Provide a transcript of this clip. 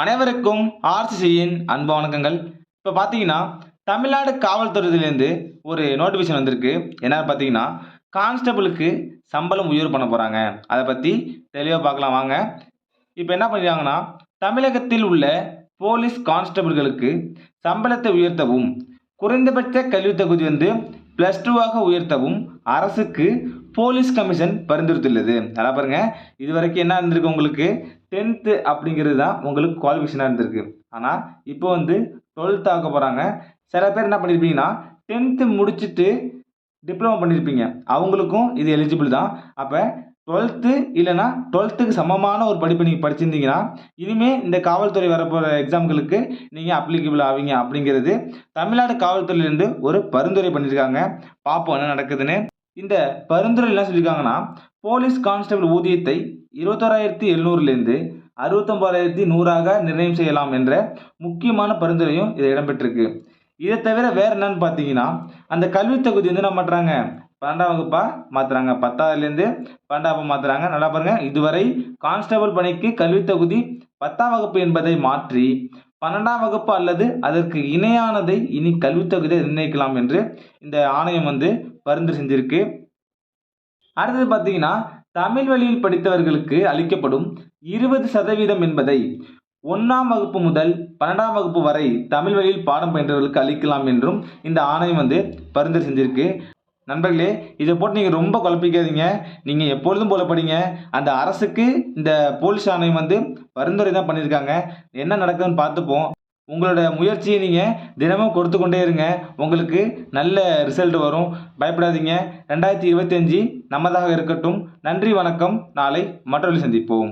அனைவருக்கும் ஆர்சிசியின் அன்பு வணக்கங்கள். இப்போ பார்த்தீங்கன்னா, தமிழ்நாடு காவல்துறையிலேருந்து ஒரு நோட்டிஃபிகேஷன் வந்திருக்கு. என்னன்னு பார்த்தீங்கன்னா, கான்ஸ்டபிளுக்கு சம்பளம் உயர்வு பண்ண போறாங்க. அத பத்தி தெளிவா பார்க்கலாம் வாங்க. இப்ப என்ன பண்ணிருக்காங்கன்னா, தமிழகத்தில் உள்ள போலீஸ் கான்ஸ்டபிள்களுக்கு சம்பளத்தை உயர்த்தவும், குறைந்தபட்ச கல்வித் தகுதி +2ஆக உயர்த்தவும் அரசுக்கு போலீஸ் கமிஷன் பரிந்துரைத்துள்ளது. நல்லா பாருங்க. இதுவரைக்கும் என்ன இருந்திருக்கு உங்களுக்கு 10th அப்படிங்கிறது தான் உங்களுக்கு குவாலிஃபிகேஷனா இருந்திருக்கு. ஆனா இப்போ 12th ஆக்க போறாங்க. சில பேர் என்ன பண்ணியிருப்பீங்கன்னா 10th முடிச்சுட்டு டிப்ளமோ பண்ணியிருப்பீங்க. அவங்களுக்கும் இது எலிஜிபிள் தான். அப்ப 12th இல்லன்னா 12க்கு சமமான ஒரு படிப்பு நீங்க படிச்சிருந்தீங்கன்னா, இனிமே இந்த காவல்துறை வரப்போற எக்ஸாம்களுக்கு நீங்க அப்ளிகபிள் ஆவீங்க அப்படிங்கிறது தமிழ்நாடு காவல்துறையிலிருந்து ஒரு பரிந்துரை பண்ணியிருக்காங்க. பார்ப்போம் என்ன நடக்குதுன்னு. இந்த பரிந்துரையில என்ன சொல்லியிருக்காங்கன்னா, போலீஸ் கான்ஸ்டபிள் ஊதியத்தை 21,700லிருந்து 69,100ஆக நிர்ணயம் செய்யலாம் என்ற முக்கியமான பரிந்துரையும் இதில் இடம்பெற்றிருக்கு. இதை தவிர வேற என்னன்னு பார்த்தீங்கன்னா, அந்த கல்வித் தகுதி என்ன பண்றாங்க? 12ஆம் வகுப்பா மாத்துறாங்க. 10வதுலேருந்து 12ஆம் மாத்துறாங்க. நல்லா பாருங்க. இதுவரை கான்ஸ்டபிள் பணிக்கு கல்வித் தகுதி 10ஆம் வகுப்பு என்பதை மாற்றி 12ஆம் வகுப்பு அல்லது அதற்கு இணையானதை இனி கல்வித் தகுதியை நிர்ணயிக்கலாம் என்று இந்த ஆணையம் பரிந்துரை செஞ்சிருக்கு. அடுத்தது பார்த்தீங்கன்னா, தமிழ் வழியில் படித்தவர்களுக்கு அளிக்கப்படும் 20% என்பதை 1ஆம் வகுப்பு முதல் 12ஆம் வகுப்பு வரை தமிழ் வழியில் பாடம் பயின்றவர்களுக்கு அளிக்கலாம் என்றும் இந்த ஆணையம் பரிந்துரை செஞ்சிருக்கு. நண்பர்களே, இதை போட்டு நீங்கள் ரொம்ப குழப்பிக்காதீங்க. நீங்கள் எப்பொழுதும் போல படிங்க. அந்த அரசுக்கு இந்த போலீஸ் ஆணையம் பரிந்துரை தான் பண்ணியிருக்காங்க. என்ன நடக்குதுன்னு பார்த்துப்போம். உங்களோட முயற்சியை நீங்கள் தினமும் கொடுத்து கொண்டே இருங்க. உங்களுக்கு நல்ல ரிசல்ட் வரும். பயப்படாதீங்க. 2025 நமதாக இருக்கட்டும். நன்றி, வணக்கம். நாளை மற்றொரு சந்திப்போம்.